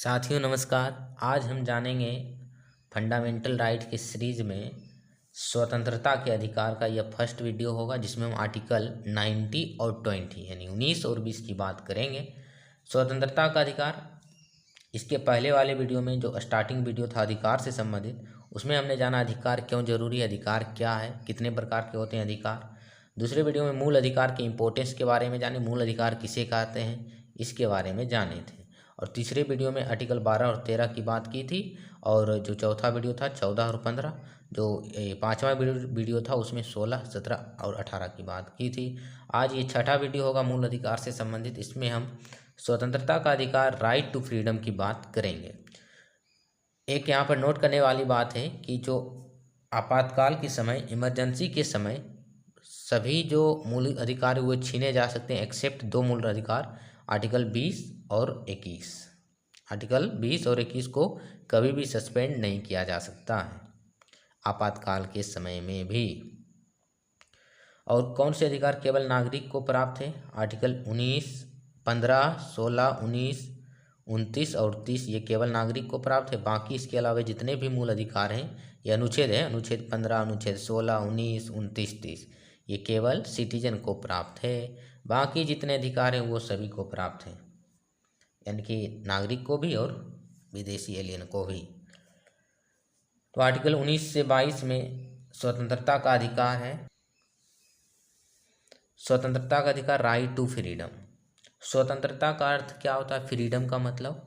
साथियों नमस्कार। आज हम जानेंगे फंडामेंटल राइट की सीरीज में स्वतंत्रता के अधिकार का यह फर्स्ट वीडियो होगा, जिसमें हम आर्टिकल 90 और 20 यानी 19 और 20 की बात करेंगे। स्वतंत्रता का अधिकार, इसके पहले वाले वीडियो में जो स्टार्टिंग वीडियो था अधिकार से संबंधित, उसमें हमने जाना अधिकार क्यों जरूरी है, अधिकार क्या है, कितने प्रकार के होते हैं अधिकार। दूसरे वीडियो में मूल अधिकार के इम्पोर्टेंस के बारे में जाने, मूल अधिकार किसे कहते हैं इसके बारे में जाने थे। और तीसरे वीडियो में आर्टिकल 12 और 13 की बात की थी। और जो चौथा वीडियो था 14 और 15, जो पाँचवा वीडियो था उसमें 16, 17 और 18 की बात की थी। आज ये छठा वीडियो होगा मूल अधिकार से संबंधित। इसमें हम स्वतंत्रता का अधिकार, राइट टू फ्रीडम की बात करेंगे। एक यहाँ पर नोट करने वाली बात है कि जो आपातकाल के समय, इमरजेंसी के समय सभी जो मूल अधिकार वो छीने जा सकते हैं, एक्सेप्ट दो मूल अधिकार, आर्टिकल 20 और 21। आर्टिकल 20 और 21 को कभी भी सस्पेंड नहीं किया जा सकता है आपातकाल के समय में भी। और कौन से अधिकार केवल नागरिक को प्राप्त है? आर्टिकल 19, 15, 16, 19, 29 और 30 ये केवल नागरिक को प्राप्त है। बाकी इसके अलावा जितने भी मूल अधिकार हैं, ये अनुच्छेद है, अनुच्छेद 15, अनुच्छेद 16, 19, 29, 30, ये केवल सिटीजन को प्राप्त है। बाकी जितने अधिकार हैं वो सभी को प्राप्त हैं, यानी कि नागरिक को भी और विदेशी एलियन को भी। तो आर्टिकल 19 से 22 में स्वतंत्रता का अधिकार है। स्वतंत्रता का अधिकार, राइट टू फ्रीडम। स्वतंत्रता का अर्थ क्या होता है? फ्रीडम का मतलब,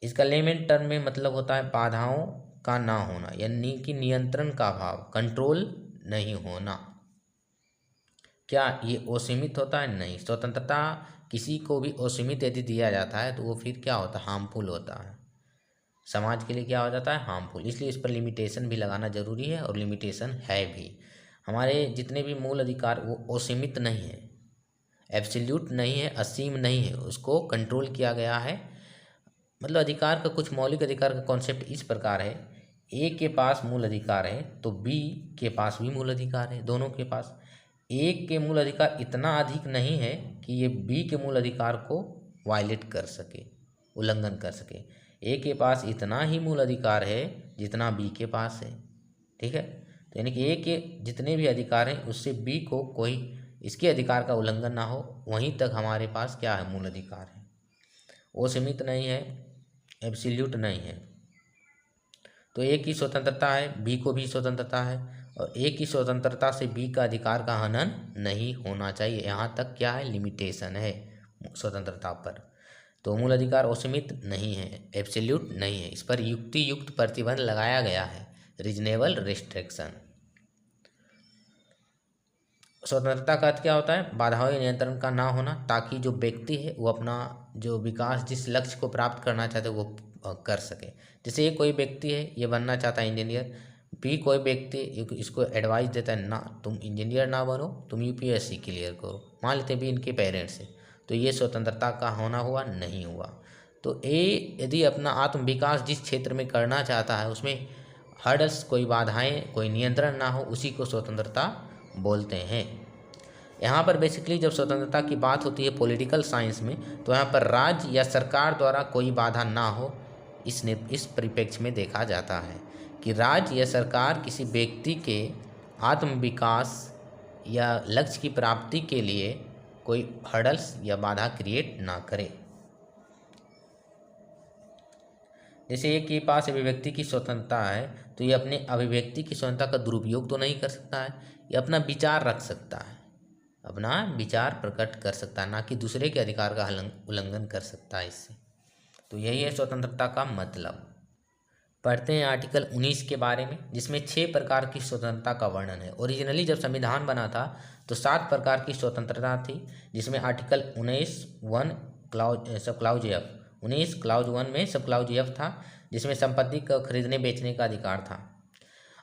इसका लेमन टर्म में मतलब होता है बाधाओं का ना होना, यानी कि नियंत्रण का अभाव, कंट्रोल नहीं होना। क्या ये असीमित होता है? नहीं। स्वतंत्रता किसी को भी असीमित यदि दिया जाता है तो वो फिर क्या होता है? हार्मफुल होता है, समाज के लिए क्या हो जाता है? हार्मफुल। इसलिए इस पर लिमिटेशन भी लगाना जरूरी है, और लिमिटेशन है भी। हमारे जितने भी मूल अधिकार वो असीमित नहीं है, एब्सोल्यूट नहीं है, असीम नहीं है, उसको कंट्रोल किया गया है। मतलब अधिकार का कुछ मौलिक अधिकार का कॉन्सेप्ट इस प्रकार है, ए के पास मूल अधिकार है तो बी के पास भी मूल अधिकार है। दोनों के पास ए के मूल अधिकार इतना अधिक नहीं है कि ये बी के मूल अधिकार को वायलेट कर सके, उल्लंघन कर सके। ए के पास इतना ही मूल अधिकार है जितना बी के पास है, ठीक है। तो यानी कि ए के जितने भी अधिकार हैं उससे बी को कोई इसके अधिकार का उल्लंघन ना हो, वहीं तक हमारे पास क्या है? मूल अधिकार है। वो सीमित नहीं है, एब्सोल्यूट नहीं है। तो ए की स्वतंत्रता है, बी को भी स्वतंत्रता है, और ए की स्वतंत्रता से बी का अधिकार का हनन नहीं होना चाहिए। यहाँ तक क्या है? लिमिटेशन है स्वतंत्रता पर। तो मूल अधिकार असीमित नहीं है, एब्सोल्यूट नहीं है, इस पर युक्ति युक्त प्रतिबंध लगाया गया है, रीजनेबल रिस्ट्रिक्शन। स्वतंत्रता का अर्थ क्या होता है? बाधाओं या नियंत्रण का ना होना, ताकि जो व्यक्ति है वो अपना जो विकास, जिस लक्ष्य को प्राप्त करना चाहते हैं वो कर सके। जैसे ये कोई व्यक्ति है, ये बनना चाहता है इंजीनियर, बी कोई व्यक्ति इसको एडवाइस देता है, ना तुम इंजीनियर ना बनो, तुम यूपीएससी क्लियर करो। मान लेते भी इनके पेरेंट्स हैं, तो ये स्वतंत्रता का होना हुआ? नहीं हुआ। तो ए यदि अपना आत्म विकास जिस क्षेत्र में करना चाहता है उसमें हर्डल्स, कोई बाधाएं, कोई नियंत्रण ना हो, उसी को स्वतंत्रता बोलते हैं। यहाँ पर बेसिकली जब स्वतंत्रता की बात होती है पॉलिटिकल साइंस में, तो यहाँ पर राज्य या सरकार द्वारा कोई बाधा ना हो, इस परिप्रेक्ष्य में देखा जाता है कि राज्य या सरकार किसी व्यक्ति के आत्म विकास या लक्ष्य की प्राप्ति के लिए कोई हर्डल्स या बाधा क्रिएट ना करे। जैसे एक के पास अभिव्यक्ति की स्वतंत्रता है, तो ये अपने अभिव्यक्ति की स्वतंत्रता का दुरुपयोग तो नहीं कर सकता है, ये अपना विचार रख सकता है, अपना विचार प्रकट कर सकता है, ना कि दूसरे के अधिकार का उल्लंघन कर सकता है इससे। तो यही है स्वतंत्रता का मतलब। पढ़ते हैं आर्टिकल 19 के बारे में, जिसमें 6 प्रकार की स्वतंत्रता का वर्णन है। ओरिजिनली जब संविधान बना था तो 7 प्रकार की स्वतंत्रता थी, जिसमें आर्टिकल 19(1) सब क्लाउज एफ, 19 क्लाउज 1 में सब क्लाउज एफ था, जिसमें संपत्ति का खरीदने बेचने का अधिकार था।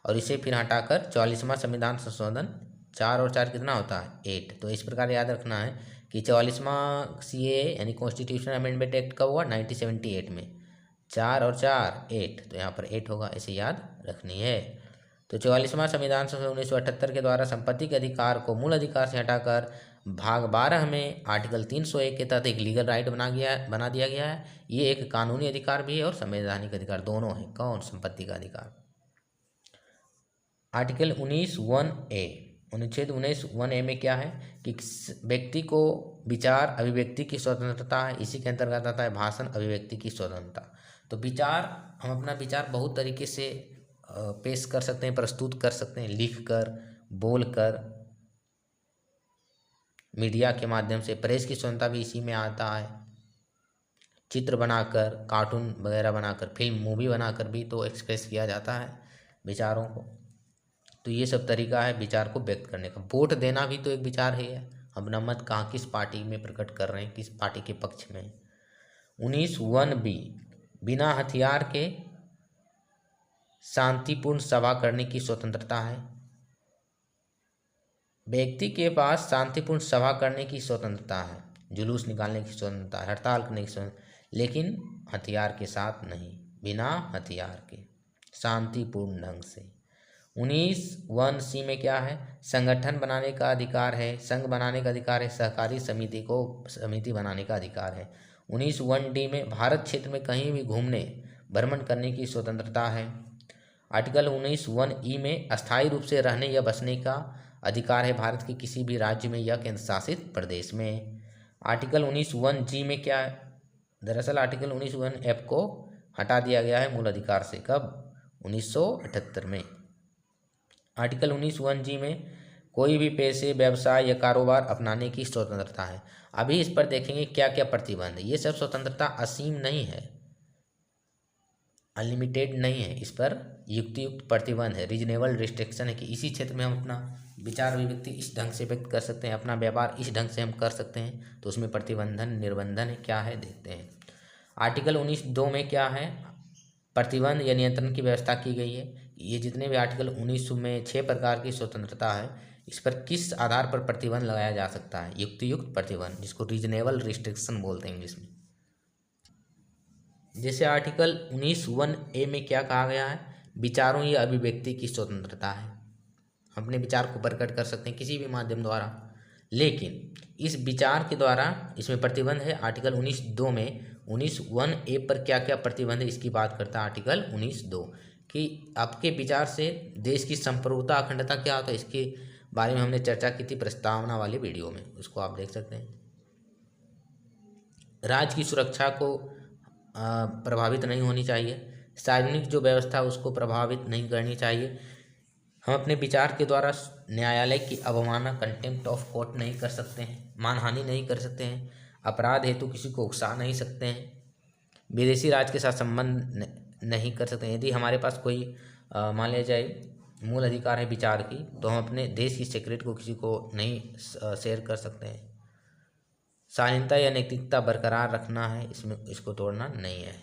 और इसे फिर हटाकर 44वां संविधान संशोधन, 4 और 4 कितना होता है? 8। तो इस प्रकार याद रखना है कि 44वां सीए यानी कॉन्स्टिट्यूशनल अमेंडमेंट एक्ट कब हुआ? 1978 में। 4 और 4 8, तो यहाँ पर 8 होगा, इसे याद रखनी है। तो 44वां संविधान संशोधन 1978 के द्वारा संपत्ति के अधिकार को मूल अधिकार से हटाकर भाग 12 में आर्टिकल 301 के तहत एक लीगल राइट बना दिया गया है। ये एक कानूनी अधिकार भी है और संवैधानिक अधिकार दोनों है। कौन? संपत्ति का अधिकार। आर्टिकल 19(1)(a) अनुच्छेद 19(1)(a) में क्या है कि व्यक्ति को विचार अभिव्यक्ति की स्वतंत्रता है। इसी के अंतर्गत आता है भाषण अभिव्यक्ति की स्वतंत्रता। तो विचार, हम अपना विचार बहुत तरीके से पेश कर सकते हैं, प्रस्तुत कर सकते हैं, लिख कर, बोल कर, मीडिया के माध्यम से। प्रेस की स्वतंत्रता भी इसी में आता है। चित्र बनाकर, कार्टून वगैरह बनाकर, फिल्म मूवी बनाकर भी तो एक्सप्रेस किया जाता है विचारों को। तो ये सब तरीका है विचार को व्यक्त करने का। वोट देना भी तो एक विचार है। अपना मत कहाँ किस पार्टी में प्रकट कर रहे हैं, किस पार्टी के पक्ष में। 19(1)(b) बिना हथियार के शांतिपूर्ण सभा करने की स्वतंत्रता है। व्यक्ति के पास शांतिपूर्ण सभा करने की स्वतंत्रता है, जुलूस निकालने की स्वतंत्रता है, हड़ताल करने की स्वतंत्रता, लेकिन हथियार के साथ नहीं, बिना हथियार के शांतिपूर्ण ढंग से। 19(1)(c) में क्या है? संगठन बनाने का अधिकार है, संघ बनाने का अधिकार है, सहकारी समिति बनाने का अधिकार है। 19(1)(d) में भारत क्षेत्र में कहीं भी घूमने, भ्रमण करने की स्वतंत्रता है। आर्टिकल 19(1)(e) में अस्थायी रूप से रहने या बसने का अधिकार है भारत के किसी भी राज्य में या केंद्र शासित प्रदेश में। आर्टिकल 19(1)(g) में क्या है? दरअसल आर्टिकल 19(1)(f) को हटा दिया गया है मूल अधिकार से। कब? 1978 में। आर्टिकल 19(1)(g) में कोई भी पेशे, व्यवसाय या कारोबार अपनाने की स्वतंत्रता है। अभी इस पर देखेंगे क्या क्या प्रतिबंध है। ये सब स्वतंत्रता असीम नहीं है, अनलिमिटेड नहीं है। इस पर युक्त प्रतिबंध है, रीजनेबल रिस्ट्रिक्शन है कि इसी क्षेत्र में हम अपना विचार अभिव्यक्ति इस ढंग से व्यक्त कर सकते हैं, अपना व्यापार इस ढंग से हम कर सकते हैं। तो उसमें प्रतिबंधन, निर्बंधन है, क्या है देखते हैं। आर्टिकल 19(2) में क्या है? प्रतिबंध या नियंत्रण की व्यवस्था की गई है। ये जितने भी आर्टिकल 19 में 6 प्रकार की स्वतंत्रता है, इस पर किस आधार पर प्रतिबंध लगाया जा सकता है? युक्त प्रतिबंध, जिसको रीजनेबल रिस्ट्रिक्शन बोलते हैं इंग्लिश में। जैसे आर्टिकल 19(1)(a) में क्या कहा गया है? विचारों या अभिव्यक्ति की स्वतंत्रता है। अपने विचार को प्रकट कर सकते हैं किसी भी माध्यम द्वारा, लेकिन इस विचार के द्वारा इसमें प्रतिबंध है। आर्टिकल 19(2) में 19(1)(a) पर क्या क्या प्रतिबंध है इसकी बात करता है आर्टिकल 19(2) कि आपके विचार से देश की संप्रभुता, अखंडता क्या होता है, इसके बारे में हमने चर्चा की थी प्रस्तावना वाली वीडियो में, उसको आप देख सकते हैं। राज्य की सुरक्षा को प्रभावित नहीं होनी चाहिए, सार्वजनिक जो व्यवस्था उसको प्रभावित नहीं करनी चाहिए। हम अपने विचार के द्वारा न्यायालय की अवमानना, कंटेम्प्ट ऑफ कोर्ट नहीं कर सकते हैं, मानहानि नहीं कर सकते हैं, अपराध हेतु किसी को उकसा नहीं सकते हैं, विदेशी राज्य के साथ संबंध नहीं कर सकते हैं। यदि हमारे पास कोई मान लिया जाए मूल अधिकार है विचार की, तो हम अपने देश की सीक्रेट को किसी को नहीं शेयर कर सकते हैं। शालीनता या नैतिकता बरकरार रखना है, इसमें इसको तोड़ना नहीं है।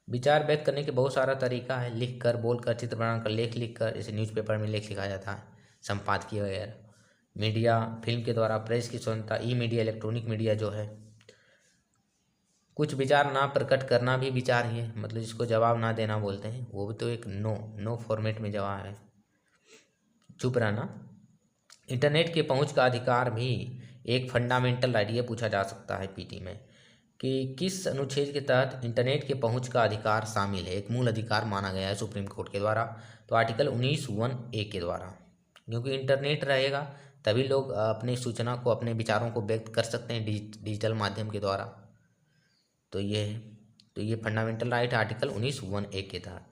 विचार व्यक्त करने के बहुत सारा तरीका है, लिख कर, बोल कर, चित्र बनाकर, लेख लिख कर, जैसे न्यूज़पेपर में लेख लिखा जाता है, संपादकीय वगैरह। मीडिया, फिल्म के द्वारा, प्रेस की स्वतंत्रता, ई मीडिया, इलेक्ट्रॉनिक मीडिया जो है। कुछ विचार ना प्रकट करना भी विचार ही है, मतलब जिसको जवाब ना देना बोलते हैं, वो भी तो एक नो फॉर्मेट में जवाब है। चुप रहना। इंटरनेट के पहुंच का अधिकार भी एक फंडामेंटल राइट, ये पूछा जा सकता है पीटी में कि किस अनुच्छेद के तहत इंटरनेट के पहुंच का अधिकार शामिल है, एक मूल अधिकार माना गया है सुप्रीम कोर्ट के द्वारा। तो आर्टिकल 19(1)(a) के द्वारा, क्योंकि इंटरनेट रहेगा तभी लोग अपनी सूचना को, अपने विचारों को व्यक्त कर सकते हैं डिजिटल माध्यम के द्वारा। तो ये फंडामेंटल राइट है आर्टिकल 19(1)(a) के तहत।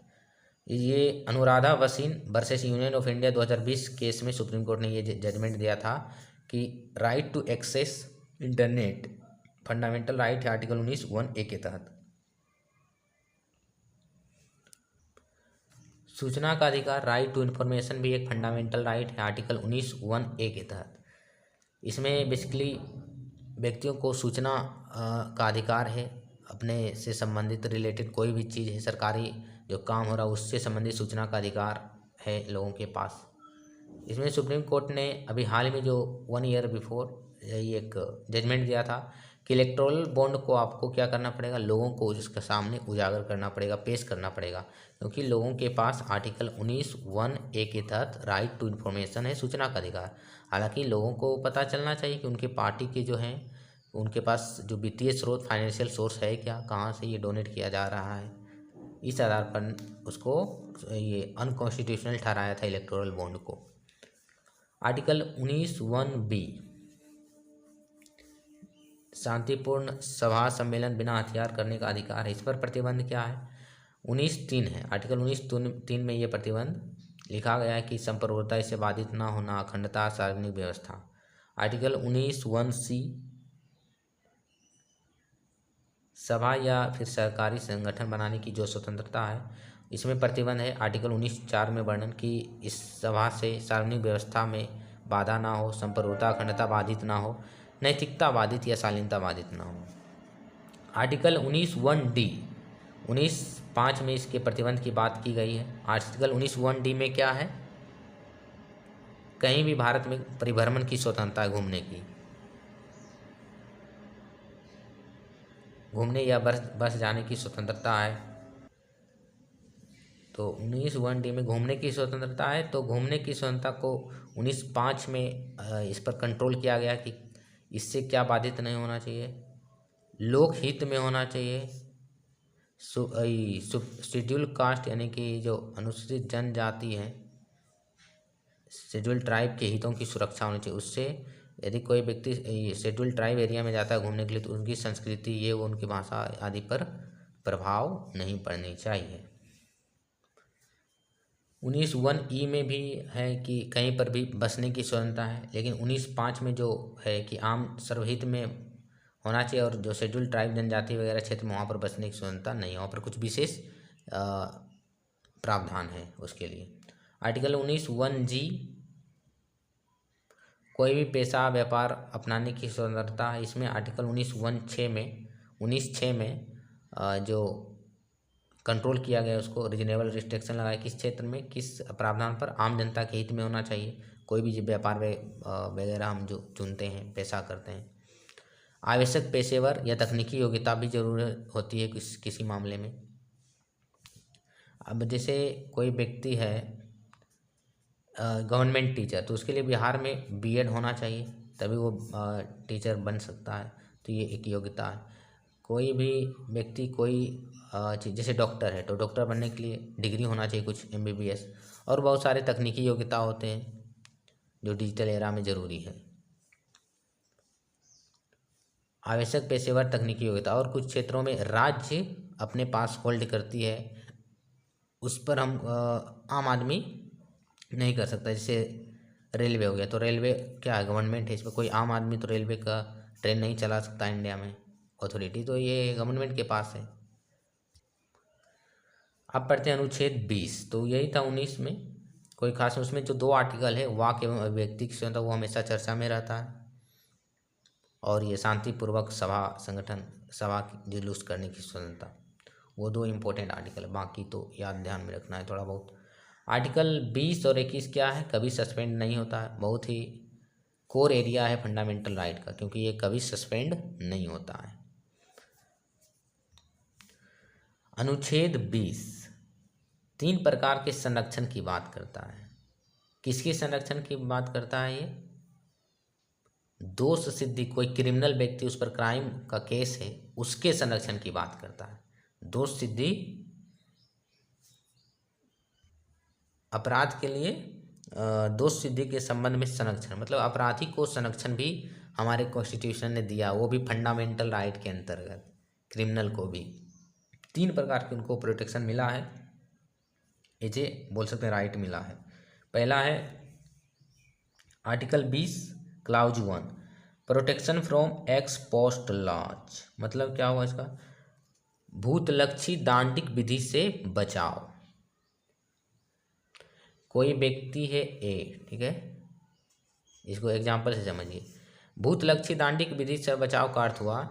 ये Anuradha Bhasin versus union of India 2020 case में सुप्रीम कोर्ट ने ये जजमेंट दिया था कि right to access internet fundamental right है आर्टिकल 19(1)(a) के तहत। सूचना का अधिकार, राइट टू इन्फॉर्मेशन भी एक फंडामेंटल राइट है आर्टिकल 19(1)(a) के तहत। इसमें बेसिकली व्यक्तियों को सूचना का अधिकार है, अपने से संबंधित रिलेटेड कोई भी चीज़ है, सरकारी जो काम हो रहा है उससे संबंधित सूचना का अधिकार है लोगों के पास। इसमें सुप्रीम कोर्ट ने अभी हाल में जो 1 ईयर बिफोर ये एक जजमेंट दिया था कि इलेक्टोरल बॉन्ड को आपको क्या करना पड़ेगा, लोगों को उसके सामने उजागर करना पड़ेगा, पेश करना पड़ेगा, क्योंकि लोगों के पास आर्टिकल 19(1)(a) के तहत राइट टू इन्फॉर्मेशन है, सूचना का अधिकार। हालांकि लोगों को पता चलना चाहिए कि उनके पार्टी के जो हैं उनके पास जो वित्तीय स्रोत, फाइनेंशियल सोर्स है क्या, कहाँ से ये डोनेट किया जा रहा है। इस आधार पर उसको ये अनकॉन्स्टिट्यूशनल ठहराया था इलेक्टोरल बॉन्ड को। आर्टिकल 19(1)(b) शांतिपूर्ण सभा सम्मेलन बिना हथियार करने का अधिकार है। इस पर प्रतिबंध क्या है, 19(3) है। आर्टिकल 19(3) में ये प्रतिबंध लिखा गया है कि संप्रभुता इससे बाधित ना होना, अखंडता, सार्वजनिक व्यवस्था। आर्टिकल 19(1)(c) सभा या फिर सरकारी संगठन बनाने की जो स्वतंत्रता है, इसमें प्रतिबंध है। आर्टिकल 19(4) में वर्णन कि इस सभा से सार्वजनिक व्यवस्था में बाधा ना हो, संप्रभुता, अखंडता बाधित ना हो, नैतिकता बाधित या शालीनता बाधित ना हो। आर्टिकल 19(1)(d) 19(5) में इसके प्रतिबंध की बात की गई है। आर्टिकल 19(1)(d) में क्या है, कहीं भी भारत में परिभ्रमण की स्वतंत्रता है, घूमने या बस जाने की स्वतंत्रता है। तो 19(1)(d) में घूमने की स्वतंत्रता है। तो घूमने की स्वतंत्रता को 19(5) में इस पर कंट्रोल किया गया कि इससे क्या बाधित नहीं होना चाहिए, लोक हित में होना चाहिए। शेड्यूल कास्ट यानी कि जो अनुसूचित जनजाति है, शेड्यूल ट्राइब के हितों की सुरक्षा होनी चाहिए। उससे यदि कोई व्यक्ति शेड्यूल ट्राइब एरिया में जाता है घूमने के लिए, तो उनकी संस्कृति, ये वो, उनकी भाषा आदि पर प्रभाव नहीं पड़नी चाहिए। 19(1)(e) में भी है कि कहीं पर भी बसने की स्वतंत्रता है, लेकिन 19(5) में जो है कि आम सर्वहित में होना चाहिए, और जो शेड्यूल ट्राइब जनजाति वगैरह क्षेत्र में वहाँ पर बसने की स्वतंत्रता नहीं है, वहाँ पर कुछ विशेष प्रावधान है उसके लिए। आर्टिकल 19(1)(g) कोई भी पेशा व्यापार अपनाने की स्वतंत्रता है। इसमें आर्टिकल 19(6) में जो कंट्रोल किया गया, उसको रीजनेबल रिस्ट्रिक्शन लगाए, किस क्षेत्र में, किस प्रावधान पर, आम जनता के हित में होना चाहिए। कोई भी व्यापार वगैरह हम जो चुनते हैं, पेशा करते हैं, आवश्यक पेशेवर या तकनीकी योग्यता भी जरूर होती है किसी मामले में। अब जैसे कोई व्यक्ति है गवर्नमेंट टीचर, तो उसके लिए बिहार में B.Ed होना चाहिए, तभी वो टीचर बन सकता है। तो ये एक योग्यता है। कोई भी व्यक्ति कोई चीज़, जैसे डॉक्टर है, तो डॉक्टर बनने के लिए डिग्री होना चाहिए कुछ, MBBS, और बहुत सारे तकनीकी योग्यता होते हैं जो डिजिटल एरा में ज़रूरी है। आवश्यक पेशेवर तकनीकी योग्यता, और कुछ क्षेत्रों में राज्य अपने पास होल्ड करती है, उस पर हम आम आदमी नहीं कर सकता। जैसे रेलवे हो गया, तो रेलवे क्या है, गवर्नमेंट है, इसमें कोई आम आदमी तो रेलवे का ट्रेन नहीं चला सकता इंडिया में, अथॉरिटी तो ये गवर्नमेंट के पास है। अब पढ़ते हैं अनुच्छेद 20। तो यही था 19 में, कोई खास उसमें जो 2 आर्टिकल है, वाक एवं अभिव्यक्ति की स्वतंत्रता, वो हमेशा चर्चा में रहता है, और ये शांतिपूर्वक सभा जुलूस करने की स्वतंत्रता, वो 2 इम्पोर्टेंट आर्टिकल है। बाकी तो याद ध्यान में रखना है थोड़ा बहुत। आर्टिकल 20 और 21 क्या है, कभी सस्पेंड नहीं होता है, बहुत ही कोर एरिया है फंडामेंटल राइट का, क्योंकि ये कभी सस्पेंड नहीं होता है। अनुच्छेद 20 3 प्रकार के संरक्षण की बात करता है। किसकी संरक्षण की बात करता है ये, दोष सिद्धि, कोई क्रिमिनल व्यक्ति, उस पर क्राइम का केस है, उसके संरक्षण की बात करता है। दोष सिद्धि, अपराध के लिए दोष सिद्धि के संबंध में संरक्षण, मतलब अपराधी को संरक्षण भी हमारे कॉन्स्टिट्यूशन ने दिया, वो भी फंडामेंटल राइट के अंतर्गत। क्रिमिनल को भी 3 प्रकार के उनको प्रोटेक्शन मिला है, ये बोल सकते हैं राइट मिला है। पहला है article 20 clause 1, protection from ex post laws. मतलब क्या हुआ इसका, भूतलक्षी दांडिक विधि से बचाव। कोई व्यक्ति है ए, ठीक है, इसको एग्जाम्पल से समझिए। भूतलक्षी दांडिक विधि से बचाव का अर्थ हुआ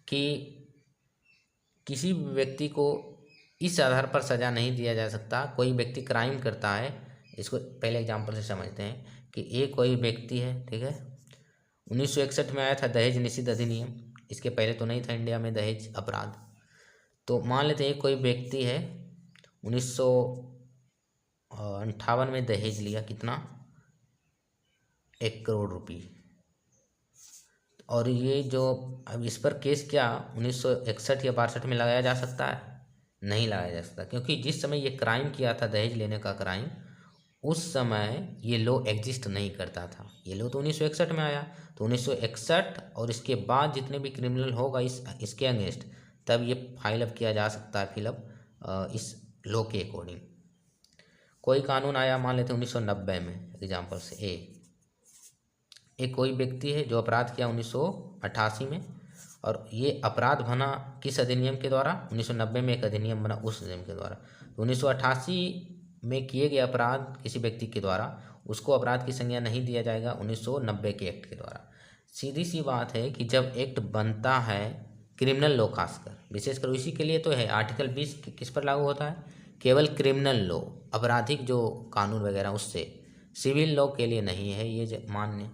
कि किसी व्यक्ति को इस आधार पर सज़ा नहीं दिया जा सकता, कोई व्यक्ति क्राइम करता है, इसको पहले एग्जाम्पल से समझते हैं कि एक कोई व्यक्ति है, ठीक है, 1961 में आया था दहेज निषेध अधिनियम, इसके पहले तो नहीं था इंडिया में दहेज अपराध। तो मान लेते हैं कोई व्यक्ति है 1958 में दहेज लिया, कितना, 1 करोड़ रुपये। और ये जो अब इस पर केस क्या 1961 या 62 में लगाया जा सकता है? नहीं लगाया जा सकता, क्योंकि जिस समय ये क्राइम किया था, दहेज लेने का क्राइम, उस समय ये लॉ एग्जिस्ट नहीं करता था। ये लॉ तो 1961 में आया, तो 1961 और इसके बाद जितने भी क्रिमिनल होगा इसके अगेंस्ट, तब ये फाइल अप किया जा सकता है, फिलअप इस लॉ के अकॉर्डिंग। कोई कानून आया, मान लेते हैं 1990 में, एग्जाम्पल से एक कोई व्यक्ति है जो अपराध किया 1988 में, और ये अपराध बना किस अधिनियम के द्वारा? 1990 में एक अधिनियम बना, उस अधिनियम के द्वारा। तो 1988 में किए गए अपराध किसी व्यक्ति के द्वारा, उसको अपराध की संज्ञा नहीं दिया जाएगा 1990 के एक्ट के द्वारा। सीधी सी बात है कि जब एक्ट बनता है क्रिमिनल लॉ, खासकर विशेषकर इसी के लिए तो है, आर्टिकल 20 किस पर लागू होता है? केवल क्रिमिनल लॉ, आपराधिक जो कानून वगैरह उससे, सिविल लॉ के लिए नहीं है ये मान्य।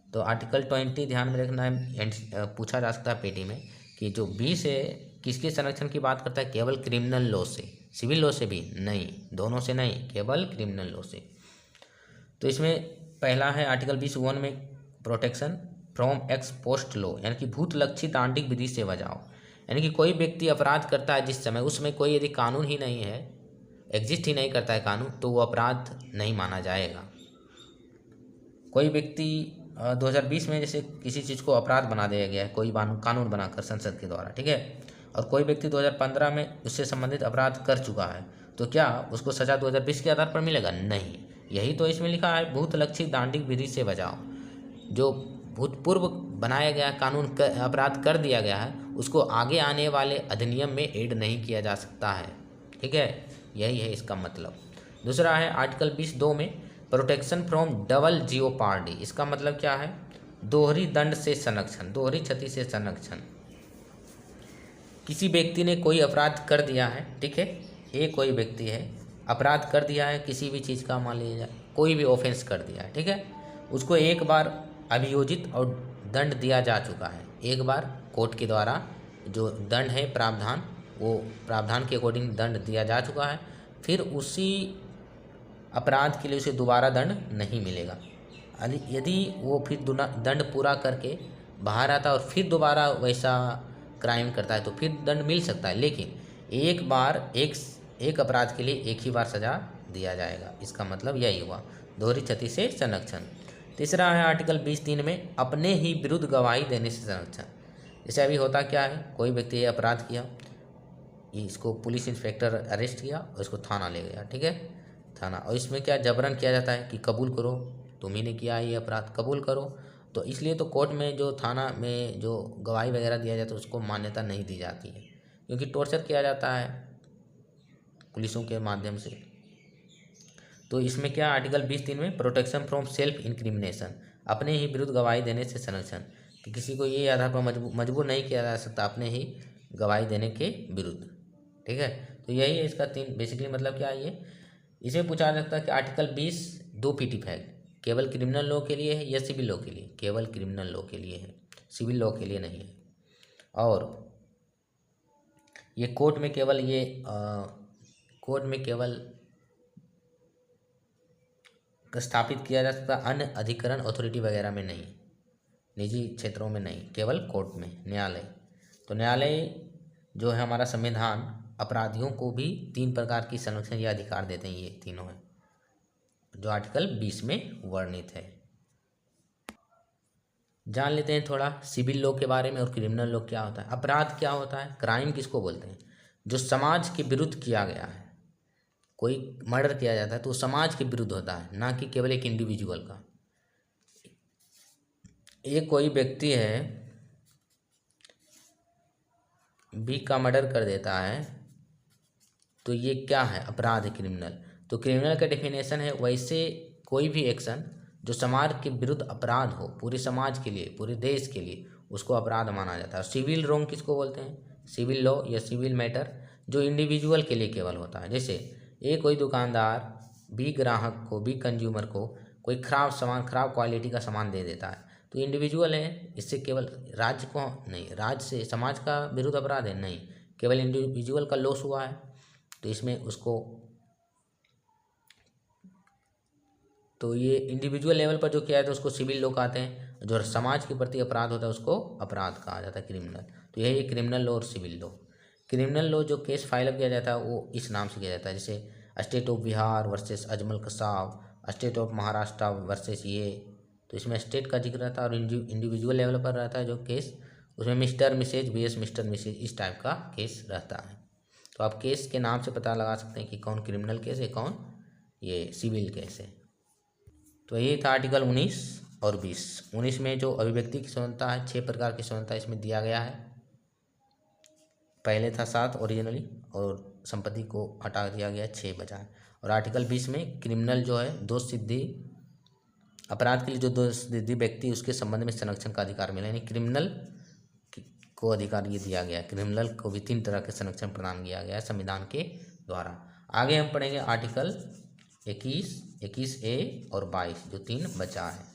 तो आर्टिकल 20 ध्यान में रखना है, पूछा जा सकता है पेटी में कि जो 20 है किसके संरक्षण की बात करता है? केवल क्रिमिनल लॉ से, सिविल लॉ से भी नहीं, दोनों से नहीं, केवल क्रिमिनल लॉ से। तो इसमें पहला है आर्टिकल 20(1) में protection from ex post law, यानी कि भूत लक्षित दांडिक विधि से बचाव। यानी कि कोई व्यक्ति अपराध करता है जिस समय, उसमें कोई यदि कानून ही नहीं है, एग्जिस्ट ही नहीं करता है कानून, तो वो अपराध नहीं माना जाएगा। कोई व्यक्ति 2020 में जैसे किसी चीज़ को अपराध बना दिया गया है, कोई कानून बनाकर संसद के द्वारा, ठीक है, और कोई व्यक्ति 2015 में उससे संबंधित अपराध कर चुका है, तो क्या उसको सजा 2020 के आधार पर मिलेगा? नहीं। यही तो इसमें लिखा है, भूत लक्षित दांडिक विधि से बचाओ। जो भूतपूर्व बनाया गया कानून अपराध कर दिया गया है, उसको आगे आने वाले अधिनियम में ऐड नहीं किया जा सकता है, ठीक है, यही है इसका मतलब। दूसरा है आर्टिकल 20(2) में प्रोटेक्शन फ्रॉम डबल जियोपार्डी। इसका मतलब क्या है? दोहरी दंड से संरक्षण, दोहरी क्षति से संरक्षण। किसी व्यक्ति ने कोई अपराध कर दिया है, ठीक है, एक कोई व्यक्ति है अपराध कर दिया है किसी भी चीज़ का, मान लीजिए कोई भी ऑफेंस कर दिया है, ठीक है, उसको एक बार अभियोजित और दंड दिया जा चुका है, एक बार कोर्ट के द्वारा जो दंड है प्रावधान, वो प्रावधान के अकॉर्डिंग दंड दिया जा चुका है, फिर उसी अपराध के लिए उसे दोबारा दंड नहीं मिलेगा। यदि वो फिर दंड पूरा करके बाहर आता है और फिर दोबारा वैसा क्राइम करता है तो फिर दंड मिल सकता है, लेकिन एक बार एक अपराध के लिए एक ही बार सजा दिया जाएगा। इसका मतलब यही हुआ, दोहरी क्षति से संरक्षण। तीसरा है आर्टिकल 20(3) में अपने ही विरुद्ध गवाही देने से संरक्षण। जैसे अभी होता क्या है, कोई व्यक्ति ये अपराध किया, इसको पुलिस इंस्पेक्टर अरेस्ट किया और इसको थाना ले गया, ठीक है, थाना, और इसमें क्या जबरन किया जाता है कि कबूल करो, तुम ही ने किया ये अपराध, कबूल करो। तो इसलिए तो कोर्ट में जो थाना में जो गवाही वगैरह दिया जाता है उसको मान्यता नहीं दी जाती है, क्योंकि टॉर्चर किया जाता है पुलिसों के माध्यम से। तो इसमें क्या आर्टिकल 20(3) में प्रोटेक्शन फ्रॉम सेल्फ इंक्रिमिनेशन, अपने ही विरुद्ध गवाही देने से संरक्षण, कि किसी को ये आधार पर मजबूर नहीं किया जा सकता अपने ही गवाही देने के विरुद्ध, ठीक है। तो यही है इसका 3 बेसिकली मतलब क्या है ये। इसे पूछा जा सकता है कि आर्टिकल 20 2 पीटी फैक्ट केवल क्रिमिनल लॉ के लिए है या सिविल लॉ के लिए? केवल क्रिमिनल लॉ के लिए है, सिविल लॉ के लिए नहीं है। और ये कोर्ट में केवल स्थापित किया जा सकता, अन्य अधिकरण अथॉरिटी वगैरह में नहीं, निजी क्षेत्रों में नहीं, केवल कोर्ट में, न्यायालय। तो न्यायालय जो है हमारा संविधान अपराधियों को भी 3 प्रकार की संरक्षण या अधिकार देते हैं, ये तीनों हैं जो आर्टिकल 20 में वर्णित है। जान लेते हैं थोड़ा सिविल लॉ के बारे में और क्रिमिनल लॉ क्या होता है। अपराध क्या होता है? क्राइम किसको बोलते हैं? जो समाज के विरुद्ध किया गया है, कोई मर्डर किया जाता है तो समाज के विरुद्ध होता है, ना कि केवल एक इंडिविजुअल का। एक कोई व्यक्ति है बी का मर्डर कर देता है तो ये क्या है? अपराध है, क्रिमिनल। तो क्रिमिनल का डेफिनेशन है वैसे कोई भी एक्शन जो समाज के विरुद्ध अपराध हो, पूरे समाज के लिए, पूरे देश के लिए, उसको अपराध माना जाता है। सिविल रॉन्ग किसको बोलते हैं? सिविल लॉ या सिविल मैटर जो इंडिविजुअल के लिए केवल होता है। जैसे एक कोई दुकानदार बी ग्राहक को, बी कंज्यूमर को कोई खराब सामान, खराब क्वालिटी का सामान दे देता है तो इंडिविजुअल है, इससे केवल राज्य को नहीं, राज्य से समाज का विरुद्ध अपराध है नहीं, केवल इंडिविजुअल का लॉस हुआ है तो इसमें उसको, तो ये इंडिविजुअल लेवल पर जो किया है तो उसको सिविल लॉ कहते हैं, जो समाज के प्रति अपराध होता है उसको अपराध कहा जाता है, क्रिमिनल। तो यही क्रिमिनल लॉ और सिविल लॉ। क्रिमिनल लॉ जो केस फाइल किया जाता है वो इस नाम से किया जाता है, जैसे state of Bihar versus Ajmal Kasab, state of Maharashtra versus ये, तो इसमें स्टेट का जिक्र रहता है और इंडिविजुअल लेवल पर रहता है जो केस, उसमें mister missus VS mister missus इस टाइप का केस रहता है। तो आप केस के नाम से पता लगा सकते हैं कि कौन क्रिमिनल केस है, कौन ये सिविल केस है। तो ये था आर्टिकल 19 और 20। 19 में जो अभिव्यक्ति की स्वतंत्रता है, 6 प्रकार की स्वतंत्रता इसमें दिया गया है। पहले था 7 ओरिजिनली और संपत्ति को हटा दिया गया 6 बचा है। और आर्टिकल 20 में क्रिमिनल जो है दोष सिद्धि, अपराध के लिए जो दोष सिद्धि व्यक्ति उसके संबंध में संरक्षण का अधिकार मिला, यानी क्रिमिनल को अधिकार ये दिया गया है। क्रिमिनल को भी 3 तरह के संरक्षण प्रदान किया गया है संविधान के द्वारा। आगे हम पढ़ेंगे आर्टिकल 21, 21A और 22 जो 3 बचा है।